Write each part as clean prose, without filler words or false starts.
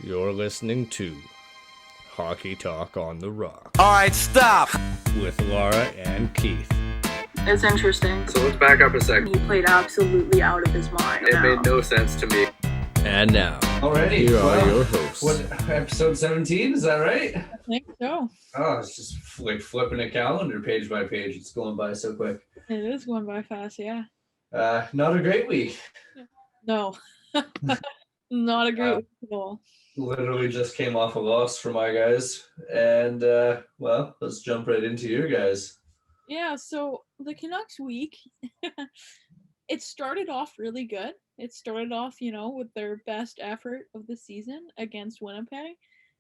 You're listening to Hockey Talk on the Rock All right, stop. with Laura and Keith. It's interesting. So let's back up a second. He played absolutely out of his mind. It made no sense to me. And now, Already? here are Wow. your hosts. What, episode 17, is that right? I think so. Oh, it's just like flipping a calendar page by page. It's going by so quick. It is going by fast, yeah. Not a great week. No. Not a great week at all. Literally just came off a loss for my guys. And, well, let's jump right into your guys. Yeah, so the Canucks week, it started off really good. It started off, with their best effort of the season against Winnipeg.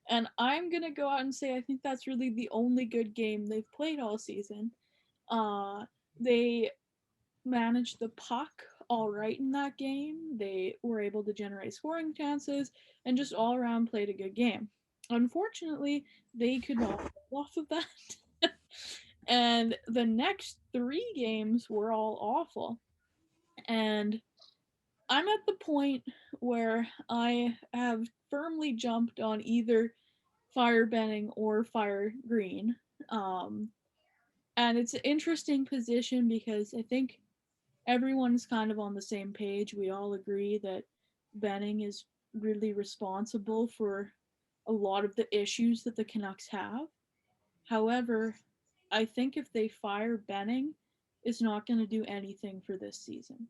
And I'm going to go out and say I think that's really the only good game they've played all season. They managed the puck all right in that game. They were able to generate scoring chances and just all around played a good game. Unfortunately, they could not pull off of that. And the next 3 games were all awful. And I'm at the point where I have firmly jumped on either Fire Benning or Fire Green. And it's an interesting position because I think everyone's kind of on the same page. We all agree that Benning is really responsible for a lot of the issues that the Canucks have. However, I think if they fire Benning, it's not going to do anything for this season.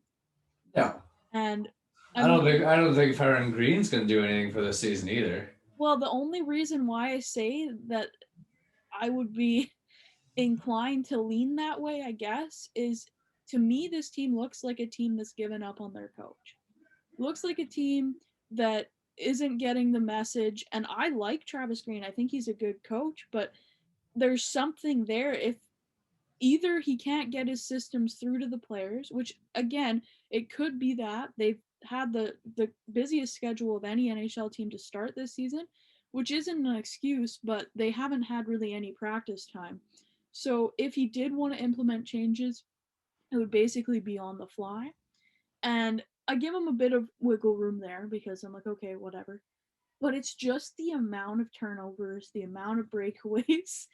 Yeah. And I don't think firing Green's going to do anything for this season either. Well, the only reason why I say that I would be inclined to lean that way, I guess, is to me this team looks like a team that's given up on their coach. Looks like a team that isn't getting the message, and I like Travis Green. I think he's a good coach, but there's something there. If either he can't get his systems through to the players, which again, it could be that they've had the busiest schedule of any NHL team to start this season, which isn't an excuse, but they haven't had really any practice time. So if he did want to implement changes, it would basically be on the fly. And I give him a bit of wiggle room there because I'm like, okay, whatever. But it's just the amount of turnovers, the amount of breakaways,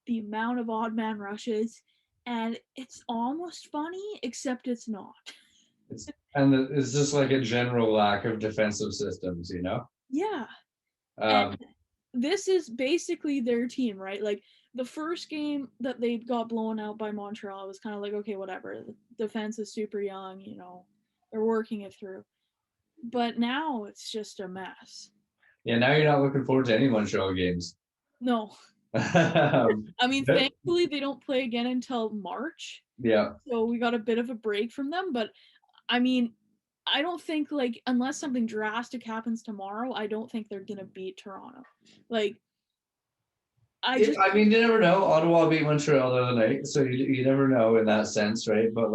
the amount of odd man rushes, and it's almost funny, except it's not. It's just like a general lack of defensive systems, you know? Yeah. Um, And this is basically their team, right? Like the first game that they got blown out by Montreal was kind of like, okay, whatever. The defense is super young, they're working it through. But now it's just a mess. yeah, now you're not looking forward to any Montreal games. No. Um, I mean, thankfully they don't play again until March. yeah. So we got a bit of a break from them. But I mean, I don't think unless something drastic happens tomorrow, I don't think they're gonna beat Toronto. I mean, you never know. Ottawa beat Montreal the other night, so you never know in that sense, right? But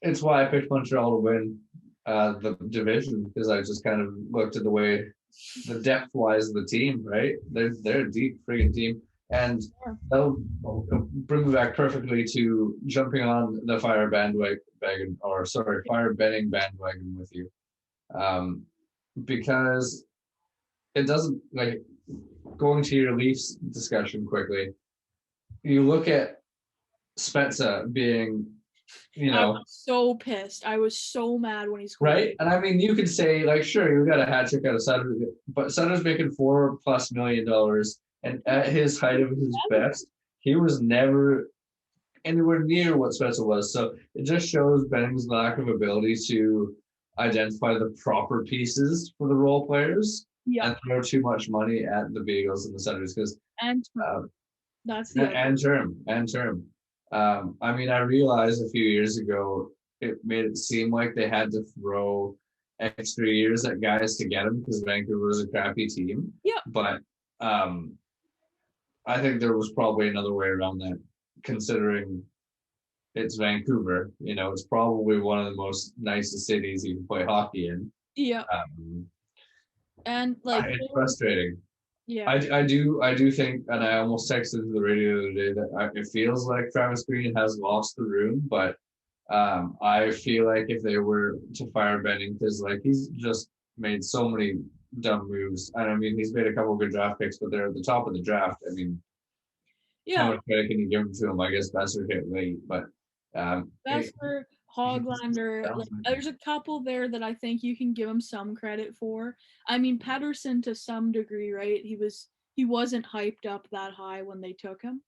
it's why I picked Montreal to win the division, because I just kind of looked at the depth wise of the team, right? They're a deep friggin' team, and that'll bring me back perfectly to jumping on the Fire Benning bandwagon with you, because it doesn't going to your Leafs discussion quickly. You look at Spezza being, I was so pissed. I was so mad when he scored. Right? And I mean, you could say, sure, you got a hat trick out of Sutter, but Sutter's making $4+ million. And at his height of his best, he was never anywhere near what Spezza was. So it just shows Benning's lack of ability to identify the proper pieces for the role players. Yeah. And throw too much money at the Beagles and the Senators because that's the term. I mean, I realized a few years ago it made it seem like they had to throw extra years at guys to get them because Vancouver was a crappy team. Yeah. But I think there was probably another way around that, considering it's Vancouver. It's probably one of the most nicest cities you can play hockey in. Yeah. And it's frustrating. Yeah, I do think, and I almost texted to the radio the other day that it feels like Travis Green has lost the room, but I feel like if they were to fire Benning, because he's just made so many dumb moves. And I mean, he's made a couple of good draft picks, but they're at the top of the draft. I mean, how Yeah, much credit can you give to him? I guess Besser hit late, but Besser, Hoglander, like there's a couple there that I think you can give him some credit for. I mean, Pedersen to some degree, right? He wasn't hyped up that high when they took him.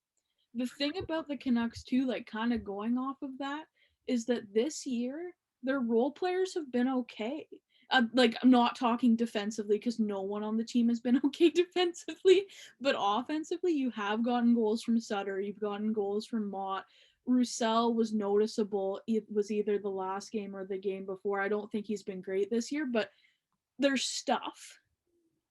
The thing about the Canucks too, like kind of going off of that, is that this year their role players have been okay. Like I'm not talking defensively because no one on the team has been okay defensively, but offensively you have gotten goals from Sutter, you've gotten goals from Mott. Roussel was noticeable. It was either the last game or the game before. I don't think he's been great this year, but there's stuff.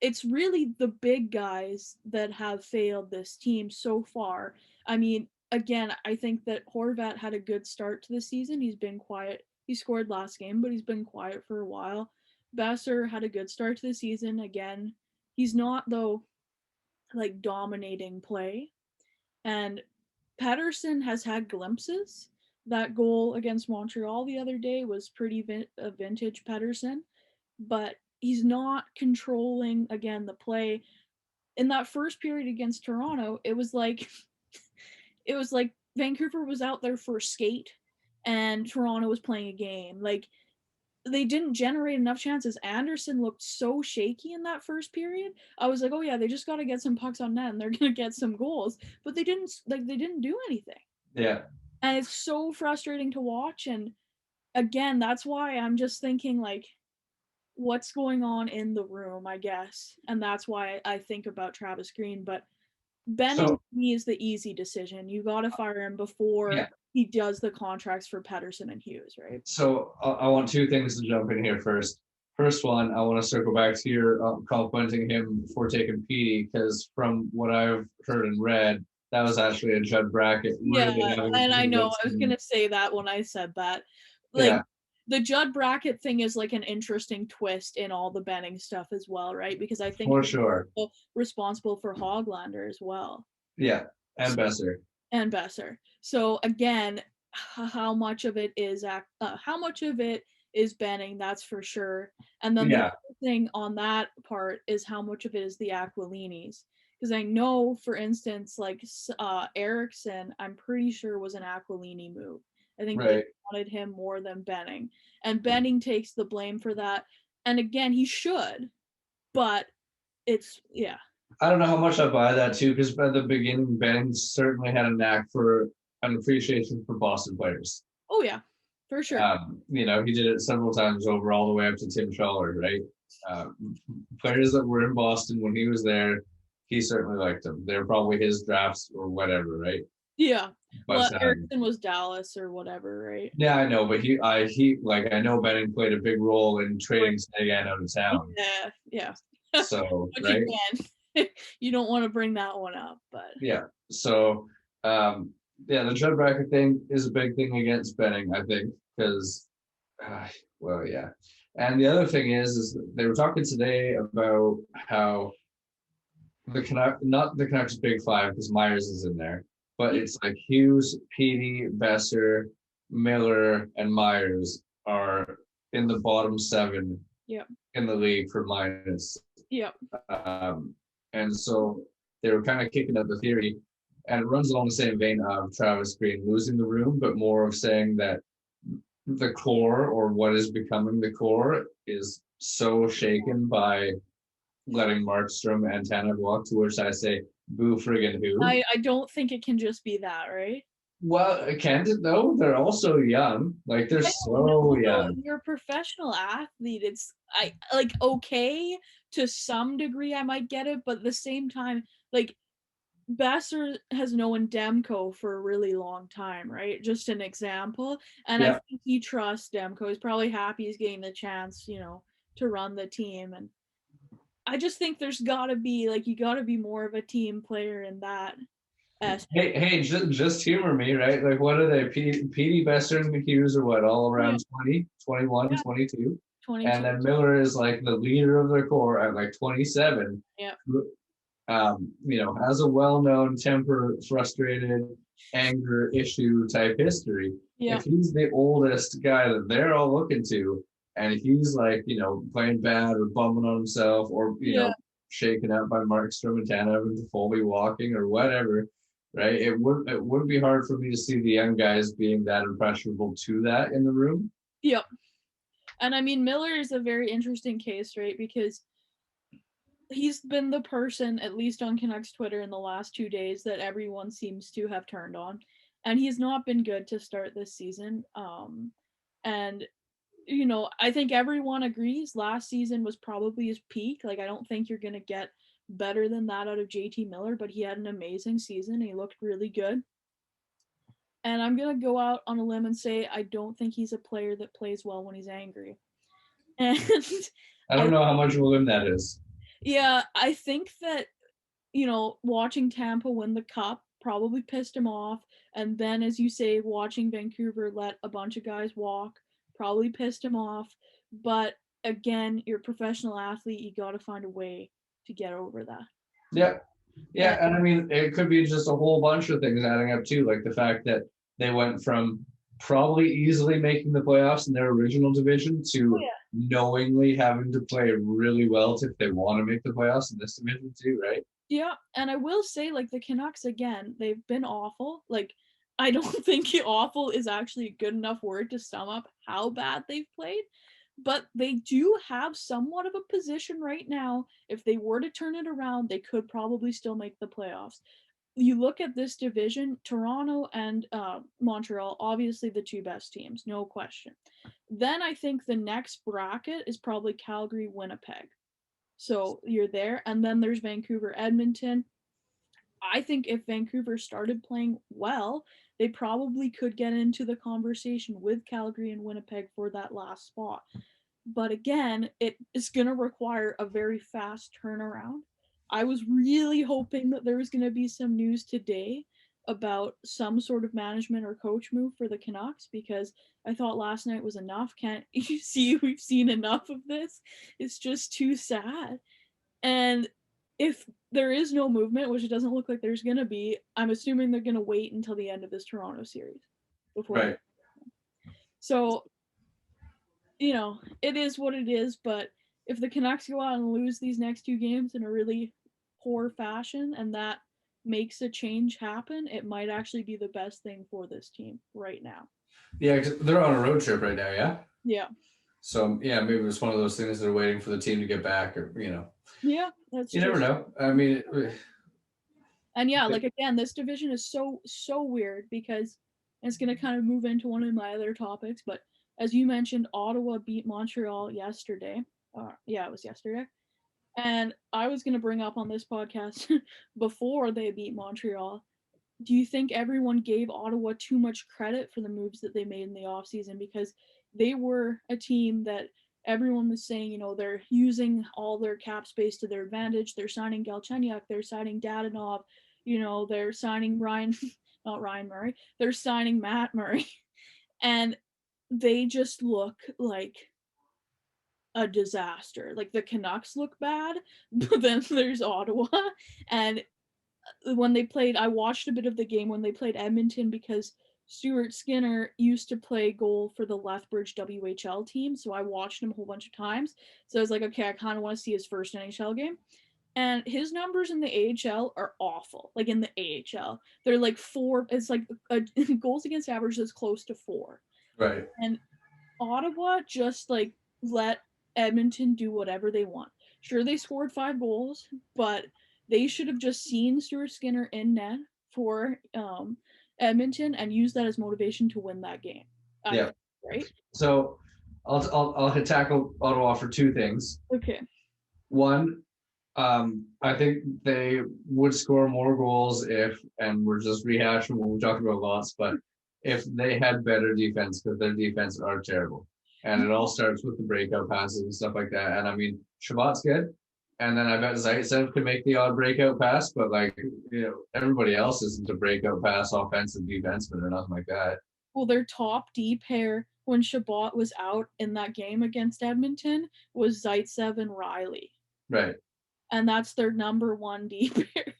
It's really the big guys that have failed this team so far. I mean, again, I think that Horvat had a good start to the season. He's been quiet. He scored last game, but he's been quiet for a while. Besser had a good start to the season. Again, he's not, though, like dominating play. And Pedersen has had glimpses. That goal against Montreal the other day was pretty vintage Pedersen, but he's not controlling again the play. In that first period against Toronto, it was like Vancouver was out there for a skate and Toronto was playing a game. Like they didn't generate enough chances. Anderson looked so shaky in that first period. I was like, oh yeah, they just got to get some pucks on net and they're gonna get some goals. But they didn't do anything. Yeah. And it's so frustrating to watch. And again, that's why I'm just thinking like, what's going on in the room, I guess. And that's why I think about Travis Green. But Benning So to me is the easy decision. You got to fire him before yeah. he does the contracts for Pedersen and Hughes, right? So I want two things to jump in here first. First one, I want to circle back to your complimenting him for taking Petey, because from what I've heard and read, that was actually a Judd Brackett. Yeah, Really and I know I was gonna say that when I said that. Like Yeah. the Judd Brackett thing is like an interesting twist in all the Benning stuff as well, right? Because I think For he's sure. responsible for Hoglander as well. Yeah, and Besser. And Besser. So again, how much of it is Benning, that's for sure. And then the Yeah. other thing on that part is how much of it is the Aquilinis. Because I know, for instance, like Erickson, I'm pretty sure was an Aquilini move. I think they Right. wanted him more than Benning. And Benning takes the blame for that. And again, he should, but it's, yeah. I don't know how much I buy that too, because at the beginning, Ben certainly had a knack for an appreciation for Boston players. Oh, yeah, for sure. You know, he did it several times over, all the way up to Tim Schaller, right? Players that were in Boston when he was there, he certainly liked them. They're probably his drafts or whatever, right? Yeah. But, well, Erickson was Dallas or whatever, right? Yeah, I know, but I know Benning played a big role in trading Sagan out of town. Yeah. So, right? You don't want to bring that one up, but yeah. So, the Judd Brackett thing is a big thing against Benning, I think, because, well, yeah. And the other thing is they were talking today about how not the Canucks big five, because Myers is in there, but it's like Hughes, Petey, Besser, Miller, and Myers are in the bottom 7 in the league for minus. Yeah. And so they were kind of kicking up the theory, and it runs along the same vein of Travis Green losing the room, but more of saying that the core, or what is becoming the core, is so shaken by letting Markstrom and Tanev walk, to which I say, boo friggin' who? I don't think it can just be that, right? Well, can it though? They're also young. Like, they're so young. You're a professional athlete. It's like okay to some degree, I might get it, but at the same time, like Besser has known Demko for a really long time, right? Just an example. And I think he trusts Demko. He's probably happy he's getting the chance, to run the team. And I just think there's gotta be you gotta be more of a team player in that aspect. Hey, just humor me, right? Like, what are they? Petey, Besser, and Hughes are what, all around 20, 21, 22? 22. And then Miller is like the leader of their core at like 27. Yeah. Has a well-known temper, frustrated, anger issue type history. Yeah. If he's the oldest guy that they're all looking to, And he's like, playing bad or bumming on himself or, shaken out by Markstrom and Tanev and Foley walking or whatever, right? It would be hard for me to see the young guys being that impressionable to that in the room. Yep. And I mean, Miller is a very interesting case, right? Because he's been the person, at least on Canucks Twitter in the last 2 days, that everyone seems to have turned on. And he's not been good to start this season. And I think everyone agrees last season was probably his peak. Like, I don't think you're going to get better than that out of JT Miller, but he had an amazing season. He looked really good. And I'm going to go out on a limb and say I don't think he's a player that plays well when he's angry. And I don't know how much of a limb that is. Yeah, I think that, watching Tampa win the cup probably pissed him off. And then, as you say, watching Vancouver let a bunch of guys walk probably pissed him off. But again, you're a professional athlete. You got to find a way to get over that. Yeah. Yeah. And I mean, it could be just a whole bunch of things adding up too. Like the fact that they went from probably easily making the playoffs in their original division to knowingly having to play really well if they want to make the playoffs in this division too, right? Yeah, and I will say, like, the Canucks, again, they've been awful. Like, I don't think awful is actually a good enough word to sum up how bad they've played, but they do have somewhat of a position right now. If they were to turn it around, they could probably still make the playoffs. You look at this division, Toronto and Montreal, obviously the two best teams, no question. Then I think the next bracket is probably Calgary, Winnipeg. So you're there. And then there's Vancouver, Edmonton. I think if Vancouver started playing well, they probably could get into the conversation with Calgary and Winnipeg for that last spot. But again, it is going to require a very fast turnaround. I was really hoping that there was going to be some news today about some sort of management or coach move for the Canucks, because I thought last night was enough. Can't you see we've seen enough of this? It's just too sad. And if there is no movement, which it doesn't look like there's going to be, I'm assuming they're going to wait until the end of this Toronto series before. Right. So, it is what it is. But if the Canucks go out and lose these next two games in a really poor fashion and that makes a change happen, it might actually be the best thing for this team right now. Yeah, 'cause they're on a road trip right now, yeah? Yeah. So, yeah, maybe it's one of those things they're waiting for the team to get back or, Yeah, that's You never know. I mean... And yeah, like, again, this division is so weird because it's going to kind of move into one of my other topics, but as you mentioned, Ottawa beat Montreal yesterday. Yeah, it was yesterday. And I was going to bring up on this podcast before they beat Montreal, do you think everyone gave Ottawa too much credit for the moves that they made in the offseason? Because they were a team that everyone was saying, they're using all their cap space to their advantage. They're signing Galchenyuk, they're signing Dadonov, they're signing not Ryan Murray, they're signing Matt Murray. And they just look like a disaster. Like, the Canucks look bad, but then there's Ottawa. And when they played, I watched a bit of the game when they played Edmonton because Stuart Skinner used to play goal for the Lethbridge WHL team, so I watched him a whole bunch of times. So I was like, okay, I kind of want to see his first NHL game. And his numbers in the AHL are awful. Like, in the AHL, they're like 4. It's like a goals against average that's close to 4. Right. And Ottawa just like let Edmonton do whatever they want. Sure, they scored 5 goals, but they should have just seen Stuart Skinner in net for Edmonton and used that as motivation to win that game. Yeah. Right? So I'll tackle Ottawa for 2 things. Okay. One, I think they would score more goals if, and we're just rehashing what we talked about lots, but if they had better defense, because their defense are terrible. And it all starts with the breakout passes and stuff like that. And I mean, Shabbat's good. And then I bet Zaitsev could make the odd breakout pass, but everybody else isn't a breakout pass offensive defenseman or nothing like that. Well, their top D pair when Shabbat was out in that game against Edmonton was Zaitsev and Riley. Right. And that's their number 1 D pair.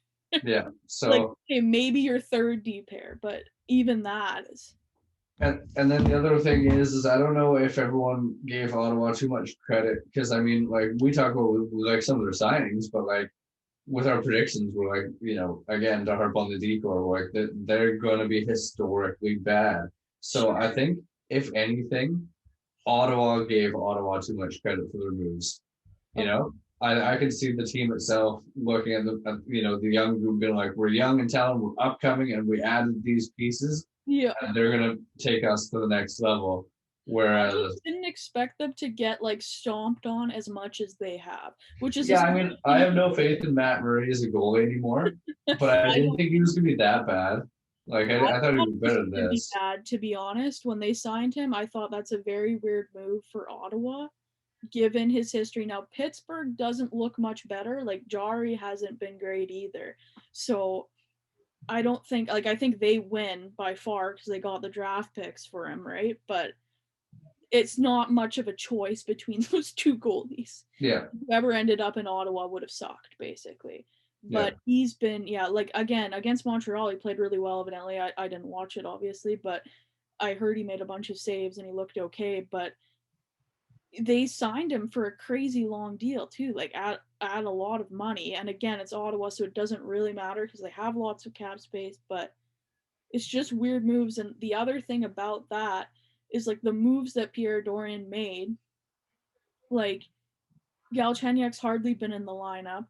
Yeah. So okay, maybe your third D pair, but even that is. And then the other thing is I don't know if everyone gave Ottawa too much credit because I mean, like we talk about like some of their signings, but like with our predictions, we're like, again to harp on the decor, we're like that they're going to be historically bad. So I think if anything, Ottawa gave Ottawa too much credit for their moves. You know, I could see the team itself looking at the young group being like, we're young and talented, we're upcoming, and we added these pieces. Yeah. And they're gonna take us to the next level. Whereas I didn't expect them to get like stomped on as much as they have, which is I mean, I have no faith in Matt Murray as a goalie anymore, but I didn't think he was gonna be that bad. Like I thought he was better than this. Bad, to be honest. When they signed him, I thought that's a very weird move for Ottawa, given his history. Now Pittsburgh doesn't look much better. Like Jari hasn't been great either. So I don't think I think they win by far because they got the draft picks for him, right? But it's not much of a choice between those two goalies. Yeah. Whoever ended up in Ottawa would have sucked, basically. But he's been, like again, against Montreal, he played really well evidently. I didn't watch it, obviously, but I heard he made a bunch of saves and he looked okay. But they signed him for a crazy long deal too, like at a lot of money. And again, it's Ottawa, so it doesn't really matter because they have lots of cap space, but it's just weird moves. And the other thing about that is like the moves that Pierre Dorian made, like Galchenyuk's hardly been in the lineup.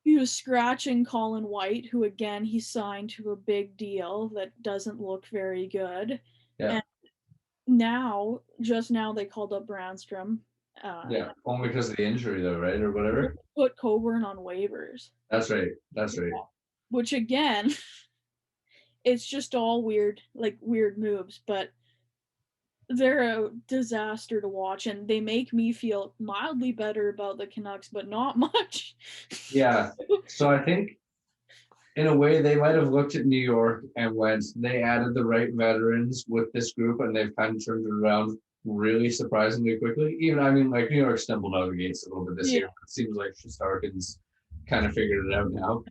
He was scratching Colin White, who again he signed to a big deal that doesn't look very good. Yeah. And just now they called up Brandstrom. Only because of the injury though, right? Or whatever. Put Coburn on waivers. That's right. Which again, it's just all weird moves, but they're a disaster to watch, and they make me feel mildly better about the Canucks, but not much. Yeah. So I think in a way they might have looked at New York and went, they added the right veterans with this group and they've kind of turned it around really surprisingly quickly. Even, I mean, like New York stumbled out of the gates a little bit this year, but it seems like Shesterkin's kind of figured it out now.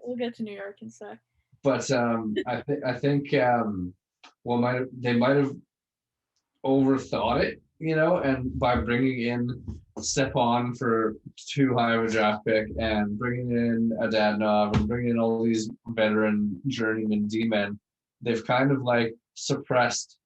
We'll get to New York in a sec. But I think they might have overthought it, and by bringing in Stepan for too high of a draft pick and bringing in Adadnov and bringing in all these veteran journeyman D-men, they've kind of like suppressed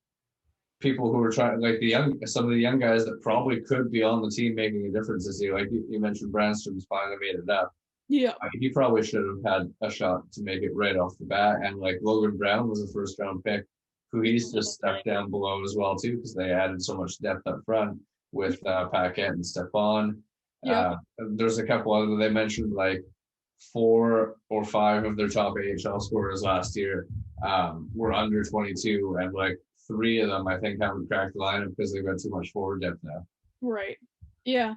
people who are trying, like some of the young guys that probably could be on the team making a difference this year. Like you mentioned, Brandstrom's finally made it up. Yeah. He probably should have had a shot to make it right off the bat. And like Logan Brown was a first round pick, who he's just stuck down below as well too, because they added so much depth up front with Paquette and Stepan. There's a couple other, they mentioned like 4 or 5 of their top AHL scorers last year were under 22, and like 3 of them I think haven't cracked the lineup because they've got too much forward depth now. Right. Yeah.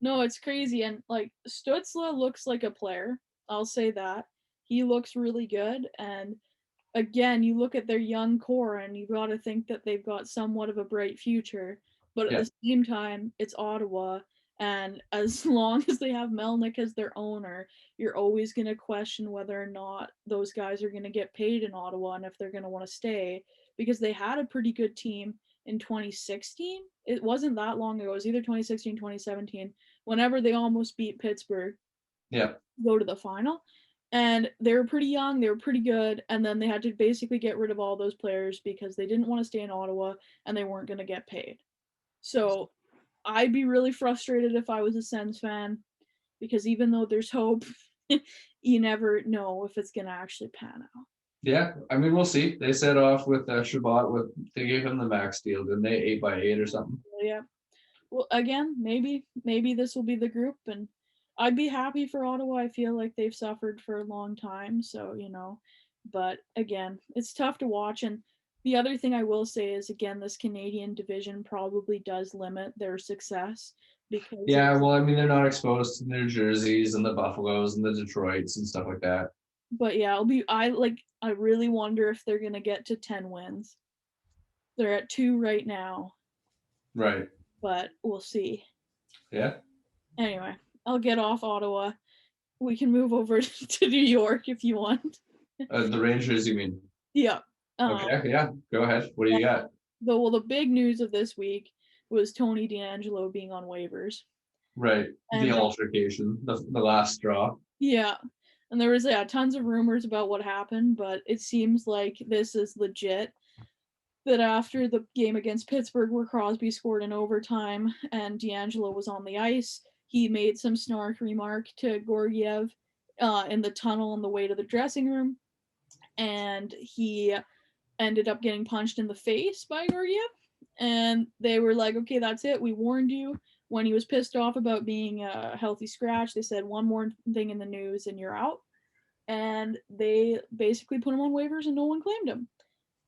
No, it's crazy. And like Stützle looks like a player. I'll say that. He looks really good. And again, you look at their young core and you got to think that they've got somewhat of a bright future. But at the same time, it's Ottawa. And as long as they have Melnyk as their owner, you're always going to question whether or not those guys are going to get paid in Ottawa and if they're going to want to stay, because they had a pretty good team in 2016. It wasn't that long ago. It was either 2016, 2017, whenever they almost beat Pittsburgh. Yeah. Go to the final. And they were pretty young, they were pretty good, and then they had to basically get rid of all those players because they didn't want to stay in Ottawa and they weren't going to get paid. So I'd be really frustrated if I was a Sens fan, because even though there's hope, you never know if it's going to actually pan out. Yeah, I mean, we'll see. They set off with Shabbat, they gave him the max deal, didn't they? 8x8 or something. Yeah. Well, again, maybe this will be the group, and I'd be happy for Ottawa. I feel like they've suffered for a long time, so, but again, it's tough to watch. And the other thing I will say is, again, this Canadian division probably does limit their success because... Yeah, well, I mean, they're not exposed to the New Jerseys and the Buffaloes and the Detroits and stuff like that. But yeah, I really wonder if they're going to get to 10 wins. They're at 2 right now. Right. But we'll see. Yeah. Anyway, I'll get off Ottawa. We can move over to New York if you want. The Rangers, you mean? Yeah. Okay, yeah, go ahead. What do you got? The big news of this week was Tony DeAngelo being on waivers. Right, the And altercation, the last straw. yeah, and there was tons of rumors about what happened, but it seems like this is legit. That after the game against Pittsburgh, where Crosby scored in overtime and DeAngelo was on the ice, he made some snark remark to Gorgiev in the tunnel on the way to the dressing room, and he ended up getting punched in the face by Gorgiev. And they were like, okay, that's it. We warned you. When he was pissed off about being a healthy scratch, they said one more thing in the news and you're out. And they basically put him on waivers and no one claimed him.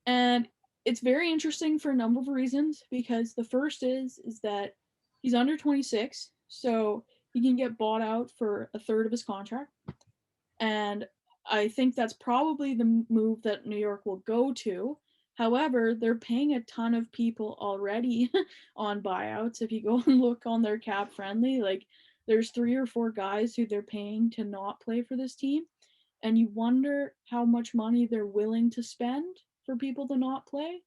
And it's very interesting for a number of reasons, because the first is that he's under 26, so he can get bought out for a third of his contract. And I think that's probably the move that New York will go to. However, they're paying a ton of people already on buyouts. If you go and look on their cap friendly, like there's 3 or 4 guys who they're paying to not play for this team. And you wonder how much money they're willing to spend for people to not play.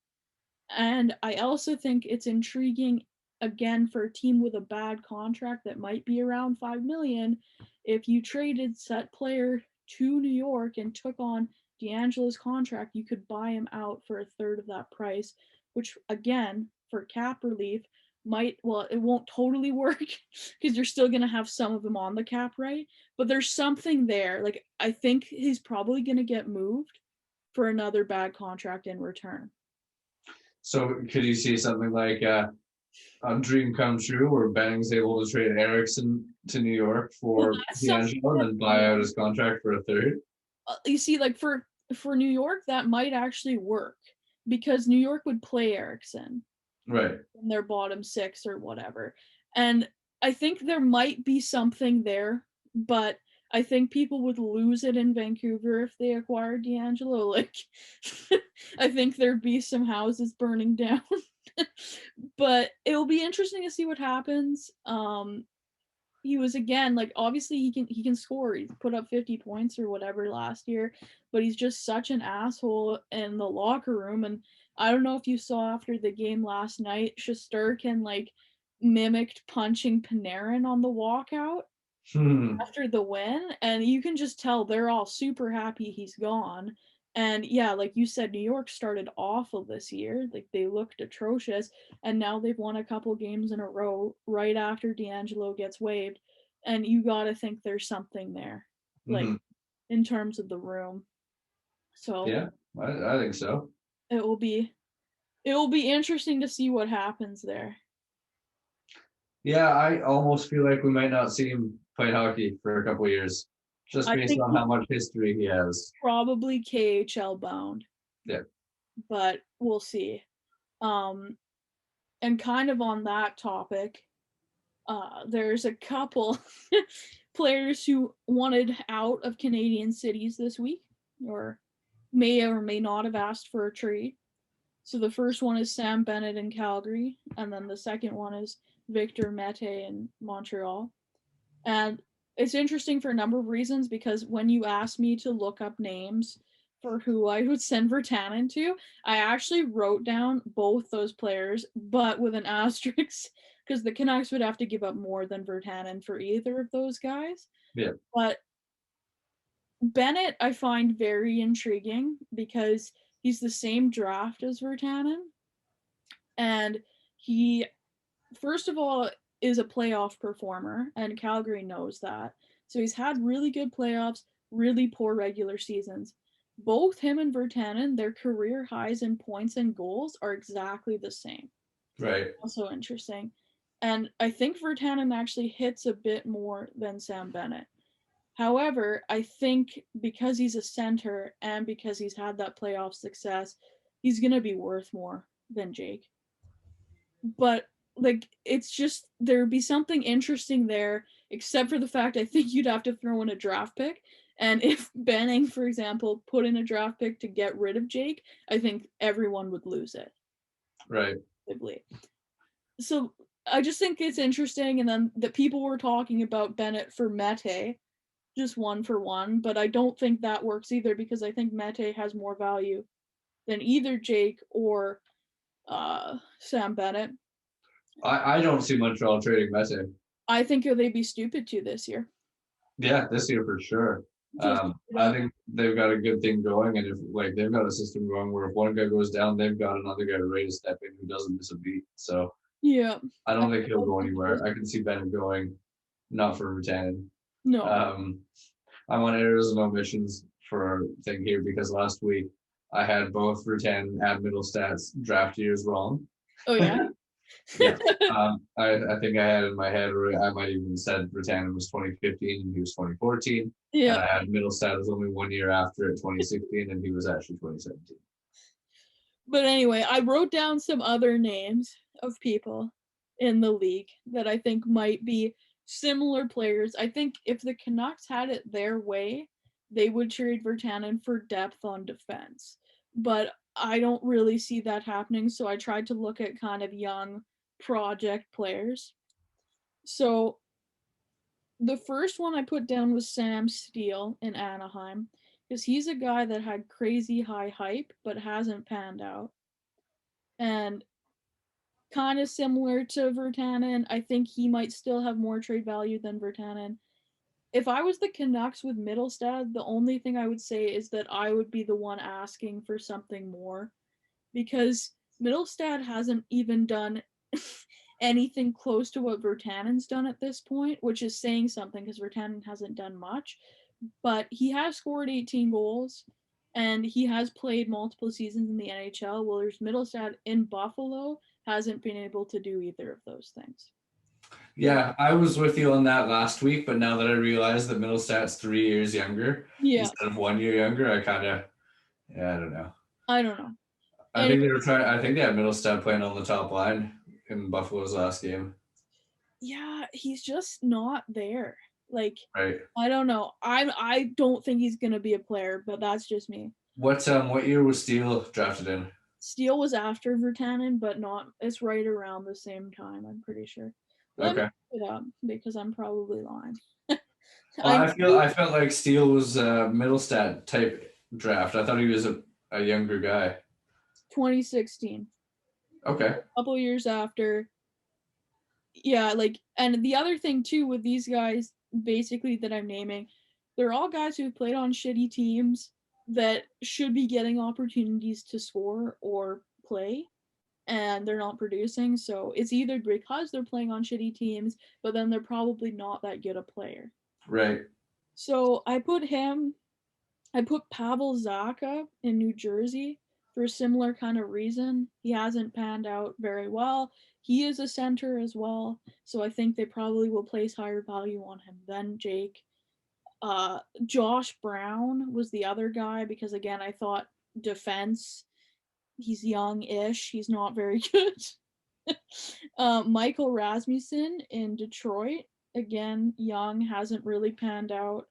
And I also think it's intriguing, again, for a team with a bad contract that might be around 5 million. If you traded set player to New York and took on DeAngelo's contract, you could buy him out for a third of that price, which again, for cap relief, it won't totally work because you're still going to have some of them on the cap, right? But there's something there. Like, I think he's probably going to get moved for another bad contract in return. So could you see something like a dream come true where Benning's able to trade Erickson to New York for DeAngelo and then buy out his contract for a third? You see, like for New York, that might actually work because New York would play Erickson. Right. In their bottom 6 or whatever. And I think there might be something there, but I think people would lose it in Vancouver if they acquired DeAngelo. Like, I think there'd be some houses burning down. But it'll be interesting to see what happens. He was, again, like, obviously he can score. He put up 50 points or whatever last year, but he's just such an asshole in the locker room. And I don't know if you saw after the game last night, Shesterkin like mimicked punching Panarin on the walkout after the win, and you can just tell they're all super happy he's gone. And yeah, like you said, New York started awful this year. Like, they looked atrocious, and now they've won a couple games in a row right after DeAngelo gets waived. And you got to think there's something there, like in terms of the room. So yeah, I think so. it will be interesting to see what happens there. Yeah, I almost feel like we might not see him play hockey for a couple of years, just based on how much history he has. Probably KHL bound. Yeah. But we'll see. And kind of on that topic, there's a couple players who wanted out of Canadian cities this week, or may not have asked for a trade. So the first one is Sam Bennett in Calgary, and then the second one is Victor Mete in Montreal. And it's interesting for a number of reasons, because when you asked me to look up names for who I would send Virtanen to, I actually wrote down both those players, but with an asterisk, because the Canucks would have to give up more than Virtanen for either of those guys. Yeah. But Bennett I find very intriguing because he's the same draft as Virtanen. And he, first of all, is a playoff performer, and Calgary knows that. So he's had really good playoffs, really poor regular seasons. Both him and Virtanen, their career highs in points and goals are exactly the same. Right. Also interesting. And I think Virtanen actually hits a bit more than Sam Bennett. However, I think because he's a center and because he's had that playoff success, he's going to be worth more than Jake. But like, it's just, there'd be something interesting there, except for the fact I think you'd have to throw in a draft pick. And if Benning, for example, put in a draft pick to get rid of Jake, I think everyone would lose it. Right. So I just think it's interesting. And then the people were talking about Bennett for Mete, just 1 for 1, but I don't think that works either, because I think Mete has more value than either Jake or Sam Bennett. I don't see Montreal trading Mete. I think they'd be stupid to this year. Yeah, this year for sure. I think they've got a good thing going, and if like they've got a system going where if one guy goes down, they've got another guy ready to step in who doesn't miss a beat. So yeah, I don't think he'll go anywhere. I can see Bennett going, not for Vertanen. no. I'm on errors and omissions for a thing here because last week I had both Vertanen and Middlestats draft years wrong. Oh yeah. Yeah. I think I had in my head, or I might even said Vertanen was 2015 and he was 2014. Yeah. And I had Middlestat was only 1 year after at 2016 and he was actually 2017. But anyway, I wrote down some other names of people in the league that I think might be similar players. I think if the Canucks had it their way, they would trade Vertanen for depth on defense. But I don't really see that happening, so I tried to look at kind of young project players. So the first one I put down was Sam Steele in Anaheim, because he's a guy that had crazy high hype but hasn't panned out. And kind of similar to Vertanen, I think he might still have more trade value than Vertanen. If I was the Canucks with Middlestad, the only thing I would say is that I would be the one asking for something more, because Middlestad hasn't even done anything close to what Vertanen's done at this point, which is saying something because Vertanen hasn't done much. But he has scored 18 goals and he has played multiple seasons in the NHL, whereas Middlestad in Buffalo hasn't been able to do either of those things. Yeah, I was with you on that last week, but now that I realize that Middlestat's 3 years younger instead of 1 year younger, I kind of, I don't know. I don't know. I think they had Middlestat playing on the top line in Buffalo's last game. Yeah, he's just not there. Like, right. I don't know. I don't think he's gonna be a player, but that's just me. What year was Steele drafted in? Steele was after Vertanen, but not. It's right around the same time. I'm pretty sure. Let me look it up because I'm probably lying. I felt like Steele was a Middlestat type draft. I thought he was a younger guy. 2016. Okay. A couple years after. Yeah, like, and the other thing too with these guys, basically that I'm naming, they're all guys who've played on shitty teams that should be getting opportunities to score or play, and they're not producing. So it's either because they're playing on shitty teams, but then they're probably not that good a player. Right. So I put Pavel Zacha in New Jersey for a similar kind of reason. He hasn't panned out very well. He is a center as well, so I think they probably will place higher value on him than Jake. Josh Brown was the other guy because, again, I thought defense, he's young-ish. He's not very good. Michael Rasmussen in Detroit, again, young, hasn't really panned out.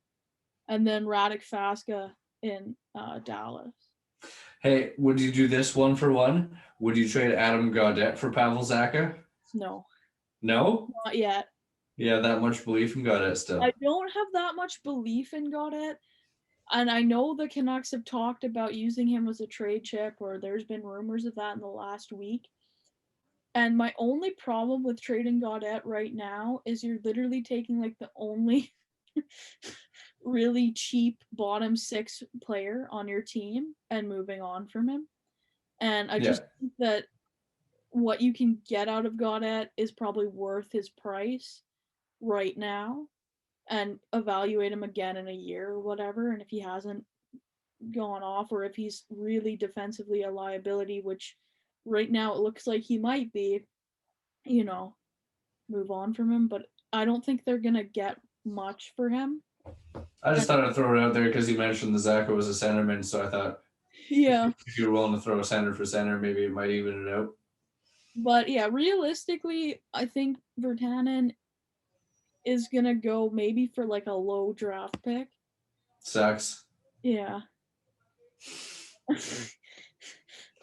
And then Radek Faska in Dallas. Hey, would you do this one for one? Would you trade Adam Gaudette for Pavel Zacha? No. No? Not yet. Yeah, that much belief in Gaudette still. I don't have that much belief in Gaudette. And I know the Canucks have talked about using him as a trade chip, or there's been rumors of that in the last week. And my only problem with trading Gaudette right now is you're literally taking like the only really cheap bottom six player on your team and moving on from him. And I just think that what you can get out of Gaudette is probably worth his price right now, and evaluate him again in a year or whatever. And if he hasn't gone off, or if he's really defensively a liability, which right now it looks like he might be, move on from him. But I don't think they're going to get much for him. I just thought I'd throw it out there because you mentioned the Zacha was a centerman, so I thought if you were willing to throw a center for center, maybe it might even it out. But yeah, realistically, I think Vertanen is going to go maybe for like a low draft pick. Sucks. Yeah.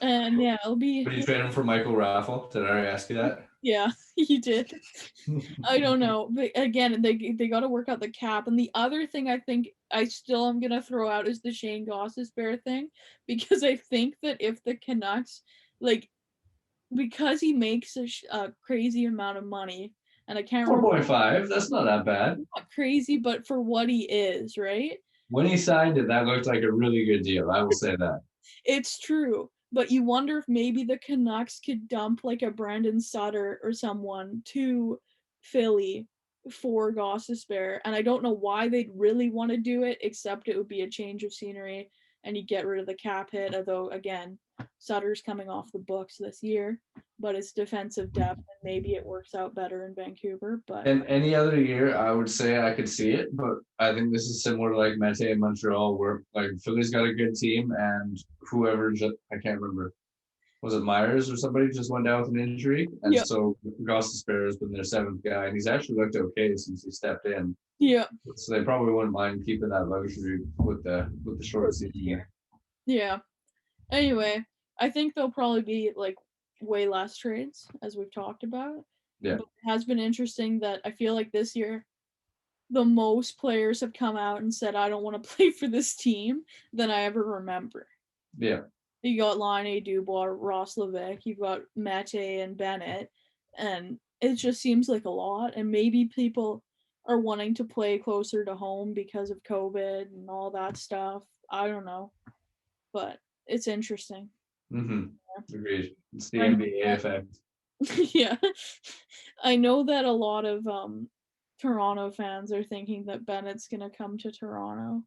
And yeah, it'll be... Would you trade him for Michael Raffle? Did I already ask you that? Yeah. You did. I don't know, but again, they got to work out the cap. And the other thing I think I still am gonna throw out is the Shane Gostisbehere thing, because I think that if the Canucks, like, because he makes a crazy amount of money, and I can't remember 4.5. That's not that bad. not crazy, but for what he is, right? When he signed it, that looked like a really good deal. I will say that. It's true, but you wonder if maybe the Canucks could dump like a Brandon Sutter or someone to Philly for Gostisbehere, and I don't know why they'd really want to do it, except it would be a change of scenery and you get rid of the cap hit. Although again, Sutter's coming off the books this year, but it's defensive depth, and maybe it works out better in Vancouver. But And any other year, I would say I could see it, but I think this is similar to like Mete in Montreal, where like Philly's got a good team, and whoever just I can't remember, was it Myers or somebody just went down with an injury, and yeah, so Gostisbehere has been their seventh guy, and he's actually looked okay since he stepped in. yeah, So they probably wouldn't mind keeping that luxury with the short season year. yeah. Anyway, I think there'll probably be like way less trades, as we've talked about. Yeah. But it has been interesting that I feel like this year the most players have come out and said, I don't want to play for this team than I ever remember. Yeah. You got Laine, Dubois, Ross Levick, you've got Mete and Bennett, and it just seems like a lot. And maybe people are wanting to play closer to home because of COVID and all that stuff. I don't know. But it's interesting. Mm-hmm. Agreed. It's the I know NBA that- effect. yeah. I know that a lot of Toronto fans are thinking that Bennett's gonna come to Toronto.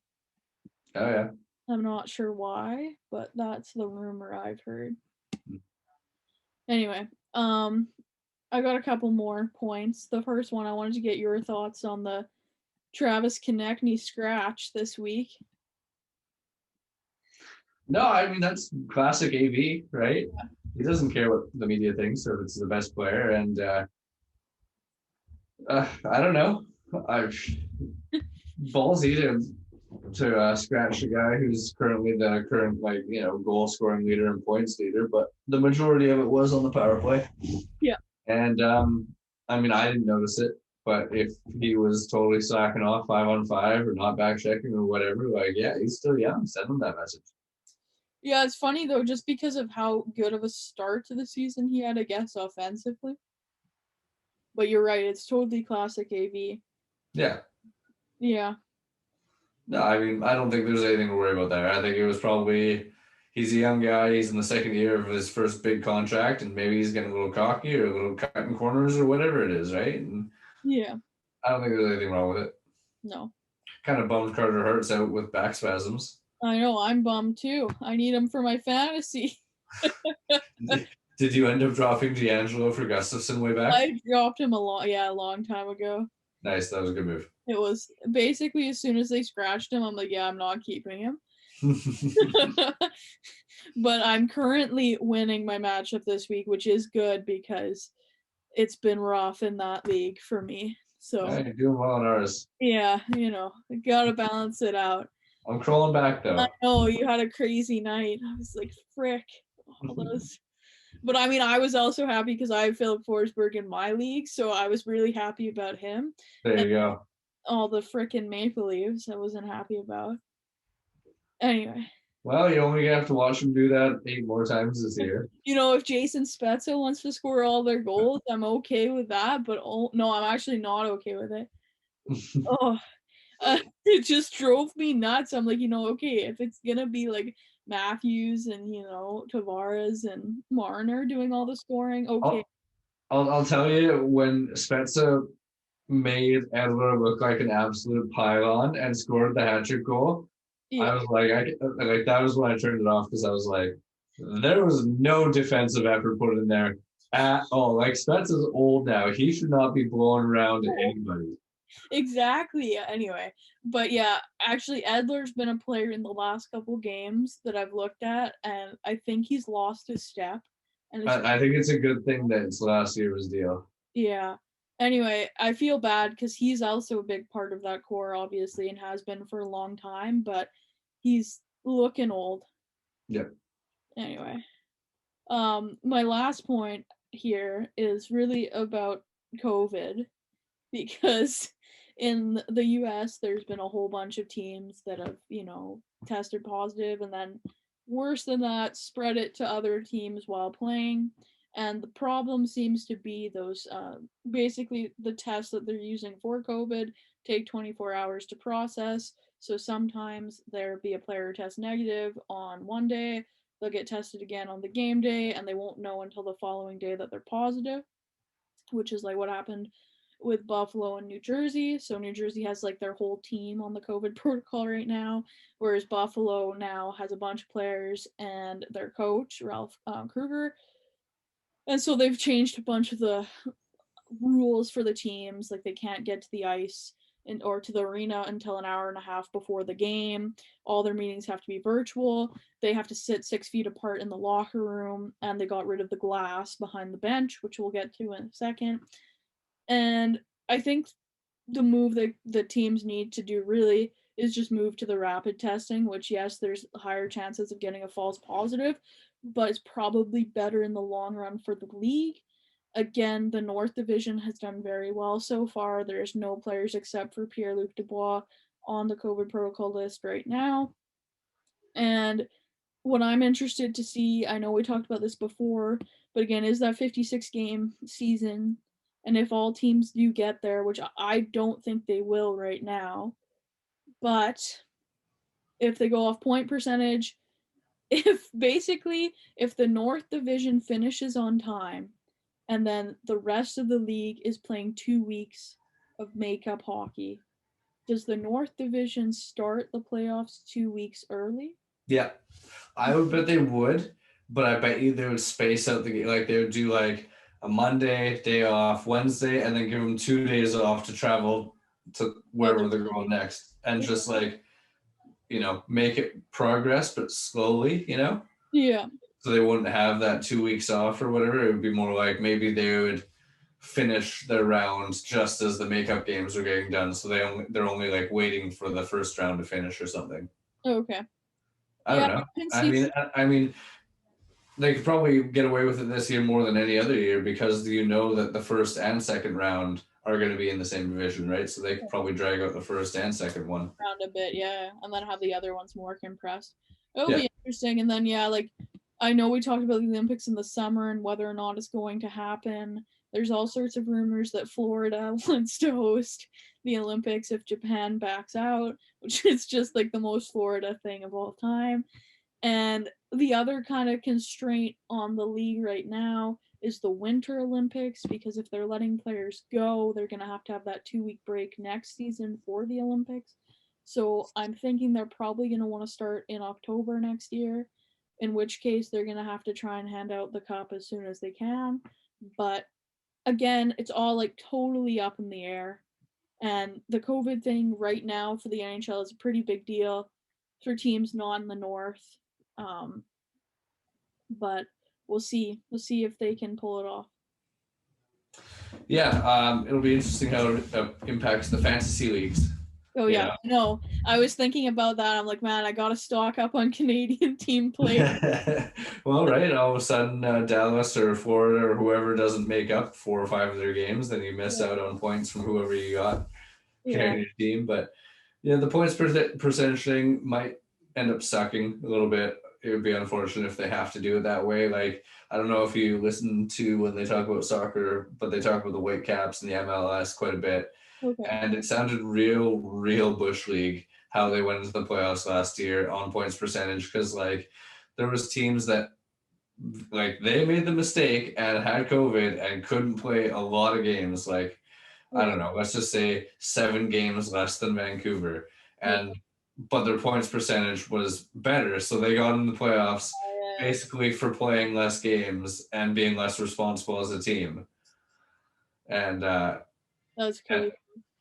Oh yeah. I'm not sure why, but that's the rumor I've heard. Mm. Anyway, I got a couple more points. The first one, I wanted to get your thoughts on the Travis Konechny scratch this week. No, I mean that's classic AV, right? He doesn't care what the media thinks or if it's the best player, and I don't know. I've ballsy to scratch a guy who's currently the current goal scoring leader and points leader, but the majority of it was on the power play. Yeah. And I mean I didn't notice it, but if he was totally slacking off 5-on-5 or not back checking or whatever, like yeah, he's still young. Send him that message. Yeah, it's funny though, just because of how good of a start to the season he had, I guess, offensively. But you're right, it's totally classic AV. Yeah. Yeah. No, I mean, I don't think there's anything to worry about there. I think it was probably he's a young guy. He's in the second year of his first big contract, and maybe he's getting a little cocky or a little cutting corners or whatever it is, right? And Yeah. I don't think there's anything wrong with it. No. Kind of bummed Carter Hurts out with back spasms. I know, I'm bummed too. I need him for my fantasy. Did you end up dropping DeAngelo for Gustafson way back? I dropped him a long time ago. Nice, that was a good move. It was basically as soon as they scratched him, I'm like, yeah, I'm not keeping him. But I'm currently winning my matchup this week, which is good because it's been rough in that league for me. So You're doing well on ours. yeah, gotta balance it out. I'm crawling back though. I know you had a crazy night. I was like, frick. All those. But I mean, I was also happy because I have Philip Forsberg in my league, so I was really happy about him. There you go. All the frickin' Maple Leafs I wasn't happy about. Anyway. Well, you only have to watch him do that 8 more times this year. If Jason Spezza wants to score all their goals, I'm okay with that. But no, I'm actually not okay with it. It just drove me nuts. I'm like, okay, if it's gonna be like Matthews and Tavares and Marner doing all the scoring, okay. I'll tell you, when Spezza made Edler look like an absolute pylon and scored the hat-trick goal, Yeah. I was like, that was when I turned it off because I was like, there was no defensive effort put in there at all. Like Spezza's old now; he should not be blowing around to anybody. Exactly. Anyway, but yeah, actually, Edler's been a player in the last couple games that I've looked at, and I think he's lost his step. And I think it's a good thing that it's last year's deal. Yeah. Anyway, I feel bad because he's also a big part of that core, obviously, and has been for a long time, but he's looking old. Yep. Anyway, my last point, here is really about COVID because in the US there's been a whole bunch of teams that have, tested positive and then worse than that spread it to other teams while playing. And the problem seems to be those basically the tests that they're using for COVID take 24 hours to process. So sometimes there'll be a player test negative on one day, they'll get tested again on the game day, and they won't know until the following day that they're positive, which is like what happened with Buffalo and New Jersey. So New Jersey has like their whole team on the COVID protocol right now, whereas Buffalo now has a bunch of players and their coach Ralph Kruger. And so they've changed a bunch of the rules for the teams. Like they can't get to the ice or to the arena until an hour and a half before the game. All their meetings have to be virtual. They have to sit 6 feet apart in the locker room, and they got rid of the glass behind the bench, which we'll get to in a second. And I think the move that the teams need to do really is just move to the rapid testing, which, yes, there's higher chances of getting a false positive, but it's probably better in the long run for the league. Again, the North Division has done very well so far. There's no players except for Pierre-Luc Dubois on the COVID protocol list right now. And what I'm interested to see, I know we talked about this before, but again, is that 56 game season. And if all teams do get there, which I don't think they will right now, but if they go off point percentage, if the North Division finishes on time, and then the rest of the league is playing 2 weeks of makeup hockey, does the North Division start the playoffs 2 weeks early? Yeah, I would bet they would, but I bet you they would space out the game. Like they would do like a Monday day off, Wednesday, and then give them 2 days off to travel to wherever they're going next, and just like make it progress, but slowly, Yeah. So they wouldn't have that 2 weeks off or whatever. It would be more like maybe they would finish their rounds just as the makeup games are getting done. So they're only like waiting for the first round to finish or something. Okay. I don't know. I mean, they could probably get away with it this year more than any other year because that the first and second round are going to be in the same division, right? So they could probably drag out the first and second one around a bit, yeah, and then have the other ones more compressed. It'll be interesting. And then like I know we talked about the Olympics in the summer and whether or not it's going to happen. There's all sorts of rumors that Florida wants to host the Olympics if Japan backs out, which is just like the most Florida thing of all time. And the other kind of constraint on the league right now is the Winter Olympics, because if they're letting players go, they're going to have that 2 week break next season for the Olympics. So I'm thinking they're probably going to want to start in October next year, in which case they're going to have to try and hand out the cup as soon as they can. But again, it's all like totally up in the air. And the COVID thing right now for the NHL is a pretty big deal for teams not in the North. But we'll see. We'll see if they can pull it off. Yeah, it'll be interesting how it impacts the fantasy leagues. Oh yeah, no. I was thinking about that. I'm like, man, I gotta stock up on Canadian team play. Well, right. All of a sudden, Dallas or Florida or whoever doesn't make up 4 or 5 of their games, then you miss out on points from whoever you got Canadian team. But the points percentage thing might end up sucking a little bit. It would be unfortunate if they have to do it that way. Like, I don't know if you listen to when they talk about soccer, but they talk about the Whitecaps and the MLS quite a bit. Okay. And it sounded real Bush League how they went into the playoffs last year on points percentage, because like there was teams that like they made the mistake and had COVID and couldn't play a lot of games. Like, I don't know, let's just say 7 games less than Vancouver, but their points percentage was better, so they got in the playoffs basically for playing less games and being less responsible as a team. And that's crazy.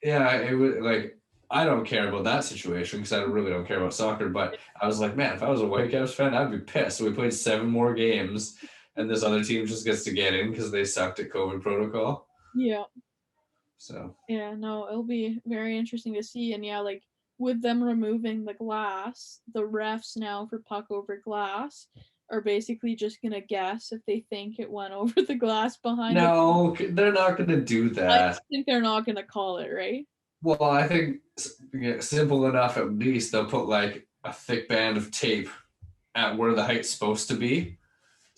It was like, I don't care about that situation because I really don't care about soccer, but I was like, man, if I was a Whitecaps fan, I'd be pissed. So we played 7 more games and this other team just gets to get in because they sucked at COVID protocol. Yeah. So. Yeah, no, it'll be very interesting to see. And like with them removing the glass, the refs now for puck over glass are basically just gonna guess if they think it went over the glass behind it. No, they're not going to do I that. think they're not gonna call it, right? Well, I think simple enough. At least they'll put like a thick band of tape at where the height's supposed to be.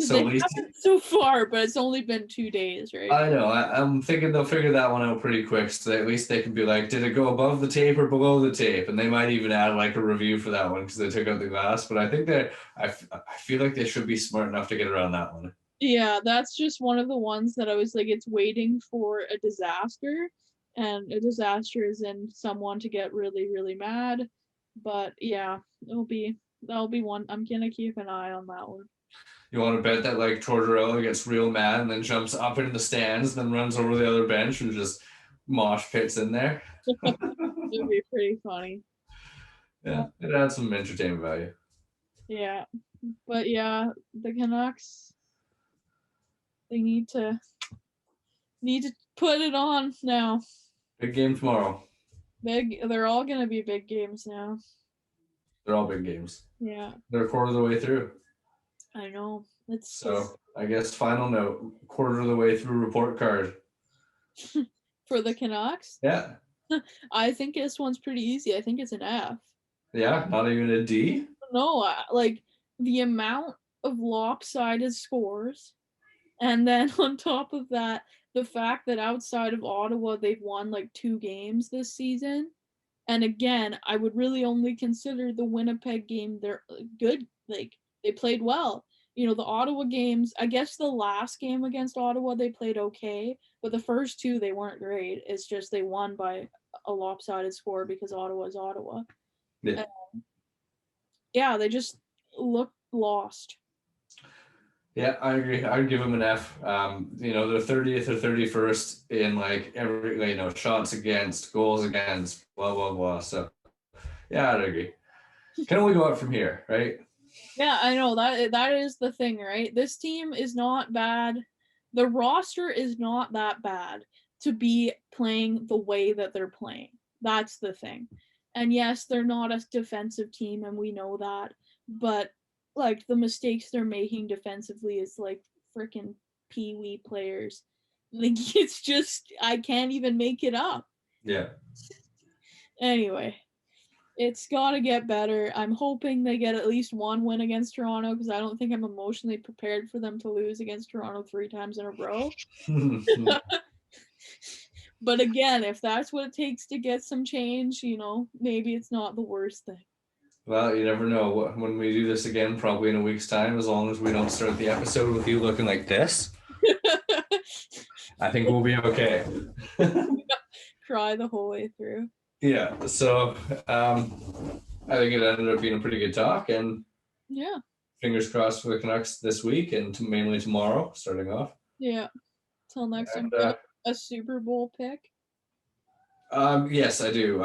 So They at least haven't so far, but it's only been 2 days, right? I know. I'm thinking they'll figure that one out pretty quick, so that at least they can be like, did it go above the tape or below the tape? And they might even add like a review for that one because they took out the glass. But I think that I feel like they should be smart enough to get around that one. Yeah, that's just one of the ones that I was like, it's waiting for a disaster, and a disaster is in someone to get really, really mad. But yeah, that'll be one. I'm gonna keep an eye on that one. You want to bet that like Tortorella gets real mad and then jumps up into the stands, then runs over the other bench and just mosh pits in there? It'll be pretty funny. Yeah, it adds some entertainment value. Yeah, but yeah, the Canucks, they need to put it on now. Big game tomorrow. They're all gonna be big games now. They're all big games. Yeah, They're a quarter of the way through. I know. So I guess final note, quarter of the way through report card. For the Canucks. Yeah. I think this one's pretty easy. I think it's an F. Yeah, not even a D. No, like the amount of lopsided scores, and then on top of that, the fact that outside of Ottawa, they've won like 2 games this season. And again, I would really only consider the Winnipeg game they're good. Like they played well. You know, the Ottawa games, I guess the last game against Ottawa, they played okay, but the first 2, they weren't great. It's just they won by a lopsided score because Ottawa's Ottawa. Yeah. Yeah, they just look lost. Yeah, I agree. I'd give them an F. They're 30th or 31st in like every, shots against, goals against, blah, blah, blah. So yeah, I'd agree. Can only go up from here, right? Yeah, I know that is the thing, right? This team is not bad. The roster is not that bad to be playing the way that they're playing. That's the thing. And yes, they're not a defensive team, and we know that. But like the mistakes they're making defensively is like freaking pee-wee players. Like it's just I can't even make it up. Yeah. Anyway, it's got to get better. I'm hoping they get at least 1 win against Toronto because I don't think I'm emotionally prepared for them to lose against Toronto 3 times in a row. But again, if that's what it takes to get some change, maybe it's not the worst thing. Well, you never know. When we do this again, probably in a week's time, as long as we don't start the episode with you looking like this, I think we'll be okay. Cry the whole way through. Yeah, so I think it ended up being a pretty good talk, and yeah, fingers crossed for the Canucks this week and mainly tomorrow, starting off. Yeah, till next time. A Super Bowl pick? Yes, I do.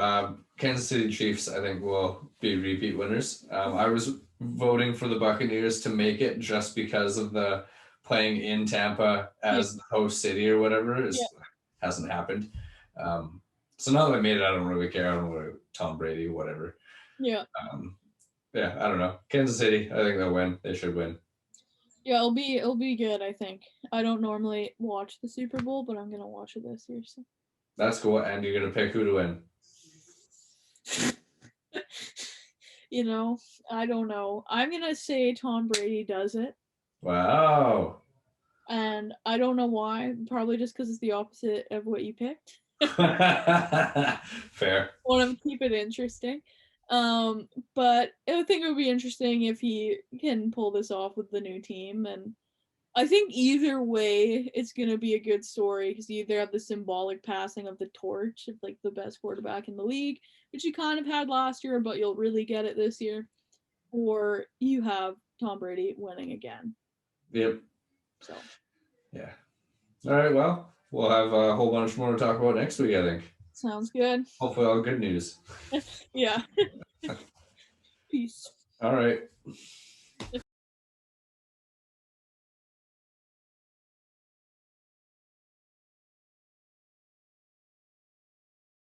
Kansas City Chiefs, I think, will be repeat winners. I was voting for the Buccaneers to make it just because of the playing in Tampa as the host city or whatever. Hasn't happened. So now that I made it, I don't really care. I don't know Tom Brady, whatever. Yeah. I don't know. Kansas City, I think they'll win. They should win. Yeah, it'll be good, I think. I don't normally watch the Super Bowl, but I'm gonna watch it this year. So. That's cool. And you're gonna pick who to win. I don't know. I'm gonna say Tom Brady does it. Wow. And I don't know why. Probably just because it's the opposite of what you picked. Fair. Want to keep it interesting. But I think it would be interesting if he can pull this off with the new team. And I think either way, it's going to be a good story because you either have the symbolic passing of the torch of like the best quarterback in the league, which you kind of had last year, but you'll really get it this year, or you have Tom Brady winning again. Yep. So. Yeah. All right. Well, we'll have a whole bunch more to talk about next week, I think. Sounds good. Hopefully all good news. Yeah. Peace. All right.